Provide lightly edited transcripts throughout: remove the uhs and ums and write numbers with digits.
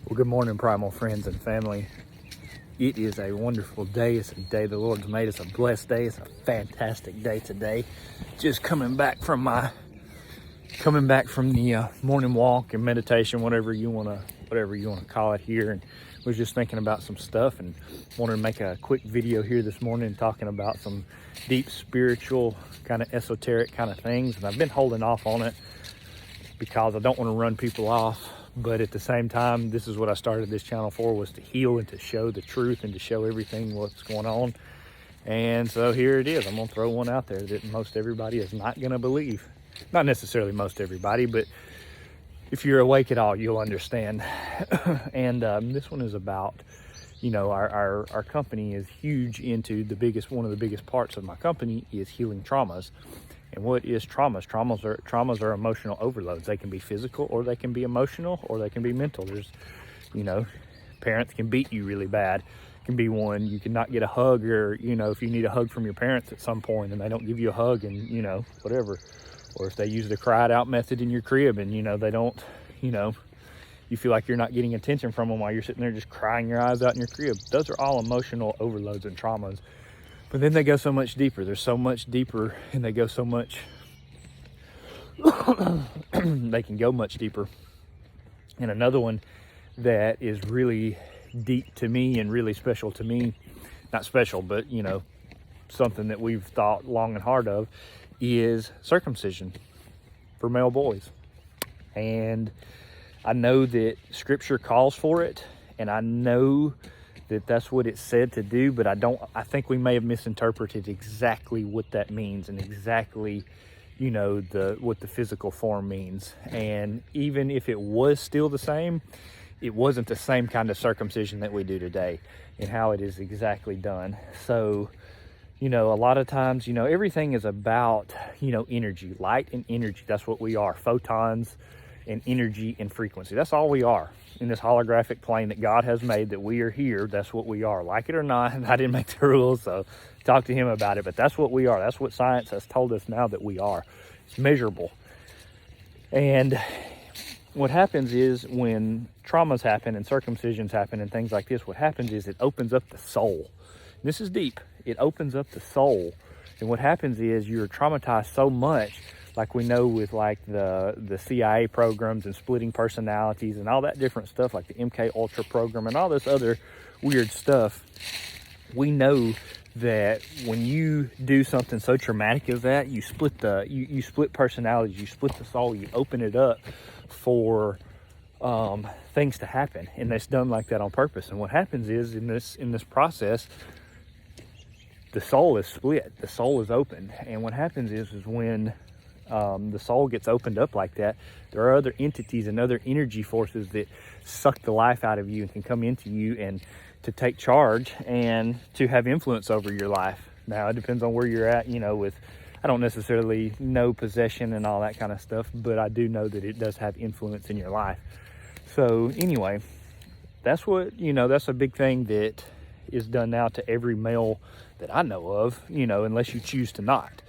Well, good morning, primal friends and family. It is a wonderful day. It's a day the Lord's made. It's a blessed day. It's a fantastic day today. Just coming back from the morning walk and meditation, whatever you wanna call it here, and was just thinking about some stuff and wanted to make a quick video here this morning talking about some deep spiritual, kind of esoteric kind of things. And I've been holding off on it because I don't want to run people off. But at the same time, this is what I started this channel for, was to heal and to show the truth and to show everything what's going on. And so here it is. I'm gonna throw one out there that most everybody is not gonna believe. Not necessarily most everybody, but if you're awake at all, you'll understand. And this one is about, our company is huge into one of the biggest parts of my company is healing traumas. And what is traumas? Traumas are emotional overloads. They can be physical, or they can be emotional, or they can be mental. There's, parents can beat you really bad. Can be one. You cannot get a hug, or, if you need a hug from your parents at some point and they don't give you a hug, and, whatever. Or if they use the cry it out method in your crib and, they don't, you feel like you're not getting attention from them while you're sitting there just crying your eyes out in your crib. Those are all emotional overloads and traumas. But then they go so much deeper. They're so much deeper, and they go so much, they can go much deeper. And another one that is really deep to me and really special to me, not special, but, something that we've thought long and hard of, is circumcision for male boys. And I know that scripture calls for it, and I know that that's what it's said to do, but I think we may have misinterpreted exactly what that means and exactly, what the physical form means. And even if it was still the same, it wasn't the same kind of circumcision that we do today and how it is exactly done. So, a lot of times, everything is about, energy, light and energy. That's what we are, photons and energy and frequency. That's all we are in this holographic plane that God has made, that we are here. That's what we are. Like it or not, I didn't make the rules, so talk to him about it, but that's what we are. That's what science has told us now that we are. It's measurable. And what happens is when traumas happen and circumcisions happen and things like this, what happens is it opens up the soul. This is deep. It opens up the soul. And what happens is you're traumatized so much, like we know with like the CIA programs and splitting personalities and all that different stuff, like the MK Ultra program and all this other weird stuff. We know that when you do something so traumatic as that, you split you split personalities, you split the soul, you open it up for things to happen, and that's done like that on purpose. And what happens is in this process, the soul is split, the soul is opened. And what happens is when the soul gets opened up like that, there are other entities and other energy forces that suck the life out of you and can come into you and to take charge and to have influence over your life. Now, it depends on where you're at, I don't necessarily know possession and all that kind of stuff, but I do know that it does have influence in your life. So anyway, that's what, that's a big thing that is done now to every male that I know of, unless you choose to not.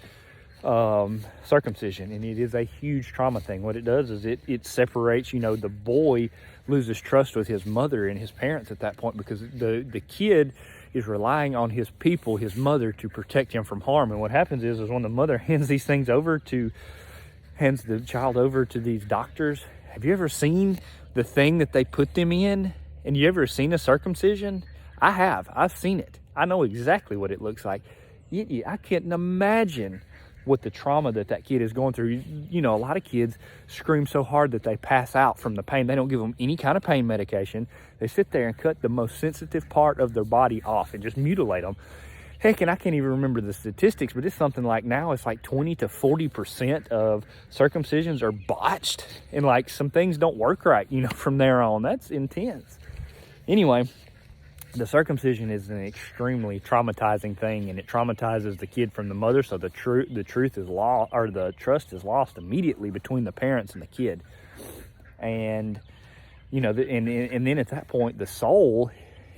Circumcision, and it is a huge trauma thing. What it does is it separates, the boy loses trust with his mother and his parents at that point, because the kid is relying on his people, his mother, to protect him from harm. And what happens is when the mother hands the child over to these doctors, have you ever seen the thing that they put them in? And you ever seen a circumcision? I have. I've seen it. I know exactly what it looks like. I couldn't imagine what the trauma that kid is going through. A lot of kids scream so hard that they pass out from the pain. They don't give them any kind of pain medication. They sit there and cut the most sensitive part of their body off and just mutilate them. Heck, and I can't even remember the statistics, but it's something like now it's like 20 to 40% of circumcisions are botched, and like some things don't work right, from there on. That's intense. Anyway, the circumcision is an extremely traumatizing thing, and it traumatizes the kid from the mother. So the truth is lost, or the trust is lost immediately between the parents and the kid. And and then at that point, the soul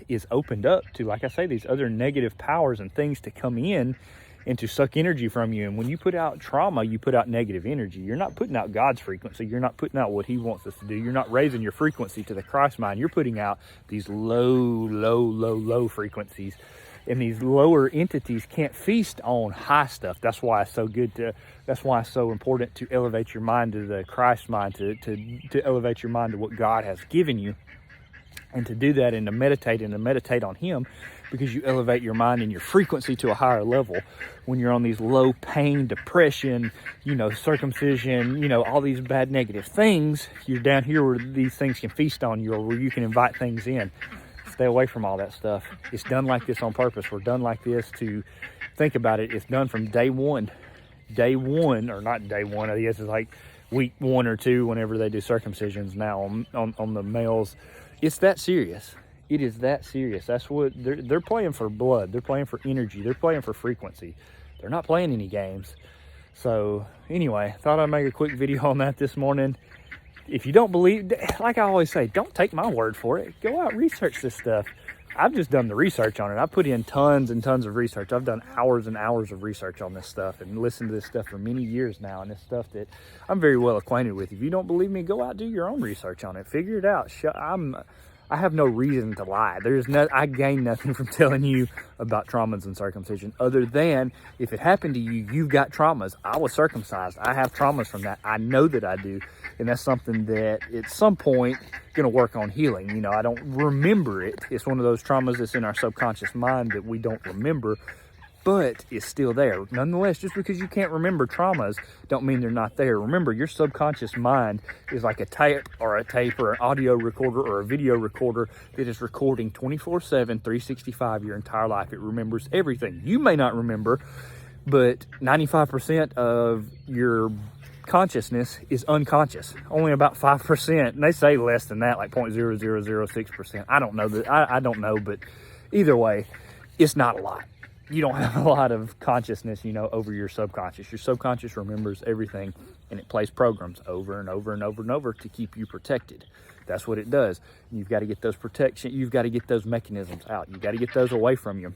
is opened up to, like I say, these other negative powers and things to come in and to suck energy from you. And when you put out trauma, you put out negative energy. You're not putting out God's frequency. You're not putting out what he wants us to do. You're not raising your frequency to the Christ mind. You're putting out these low frequencies. And these lower entities can't feast on high stuff. That's why it's so important to elevate your mind to the Christ mind, to elevate your mind to what God has given you. And to do that and to meditate on him, because you elevate your mind and your frequency to a higher level. When you're on these low pain, depression, circumcision, all these bad negative things, you're down here where these things can feast on you, or where you can invite things in. Stay away from all that stuff. It's done like this on purpose. We're done like this to think about it. It's done from day one, or not day one. I guess it's like week 1 or 2 whenever they do circumcisions now on the males. It's that serious. It is that serious. That's what they're playing for. Blood. They're playing for energy. They're playing for frequency. They're not playing any games. So anyway, thought I'd make a quick video on that this morning. If you don't believe, like I always say, don't take my word for it. Go out and research this stuff. I've just done the research on it. I put in tons and tons of research. I've done hours and hours of research on this stuff and listened to this stuff for many years now. And it's stuff that I'm very well acquainted with. If you don't believe me, go out, do your own research on it. Figure it out. I have no reason to lie. I gain nothing from telling you about traumas and circumcision, other than if it happened to you, you've got traumas. I was circumcised. I have traumas from that. I know that I do. And that's something that at some point going to work on healing. I don't remember it. It's one of those traumas that's in our subconscious mind that we don't remember, but it's still there. Nonetheless, just because you can't remember traumas don't mean they're not there. Remember, your subconscious mind is like a tape or an audio recorder or a video recorder that is recording 24/7, 365 your entire life. It remembers everything. You may not remember, but 95% of your consciousness is unconscious. Only about 5%, and they say less than that, like 0.0006%. I don't know that. I don't know, but either way, it's not a lot. You don't have a lot of consciousness, over your subconscious. Your subconscious remembers everything, and it plays programs over and over and over and over to keep you protected. That's what it does. You've got to get those protection. You've got to get those mechanisms out. You've got to get those away from you.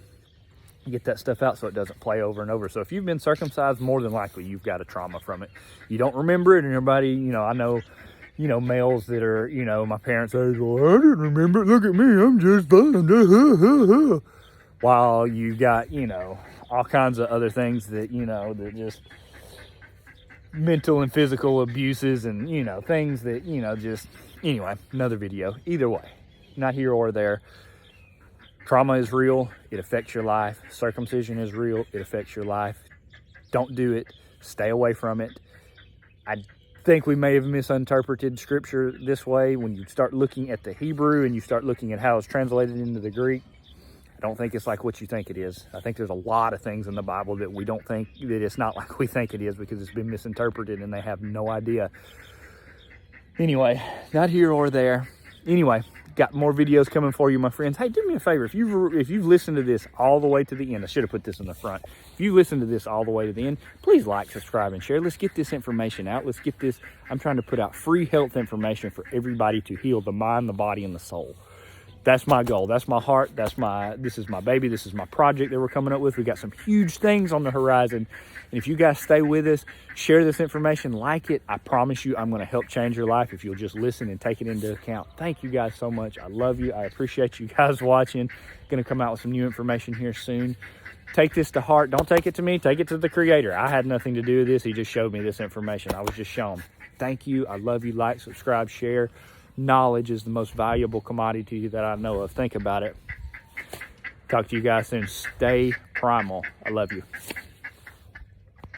Get that stuff out so it doesn't play over and over. So if you've been circumcised, more than likely you've got a trauma from it. You don't remember it, and everybody, I know, males that are, my parents say, well, I didn't remember it. Look at me, I'm just fine. While you've got, all kinds of other things that, that just mental and physical abuses and, things that, just, anyway, another video. Either way, not here or there. Trauma is real. It affects your life. Circumcision is real. It affects your life. Don't do it. Stay away from it. I think we may have misinterpreted scripture this way. When you start looking at the Hebrew and you start looking at how it's translated into the Greek, I don't think it's like what you think it is. I think there's a lot of things in the Bible that we don't think, that it's not like we think it is, because it's been misinterpreted and they have no idea. Anyway, not here or there. Anyway, got more videos coming for you, my friends. Hey, do me a favor. If you've listened to this all the way to the end, I should have put this in the front. If you listened to this all the way to the end, please like, subscribe, and share. Let's get this information out. Let's get this. I'm trying to put out free health information for everybody to heal the mind, the body, and the soul. That's my goal. That's my heart. This is my baby. This is my project that we're coming up with. We got some huge things on the horizon. And if you guys stay with us, share this information, like it, I promise you I'm going to help change your life if you'll just listen and take it into account. Thank you guys so much. I love you. I appreciate you guys watching. Going to come out with some new information here soon. Take this to heart. Don't take it to me. Take it to the Creator. I had nothing to do with this. He just showed me this information. I was just shown. Thank you. I love you. Like, subscribe, share. Knowledge is the most valuable commodity that I know of. Think about it. Talk to you guys soon. Stay primal. I love you.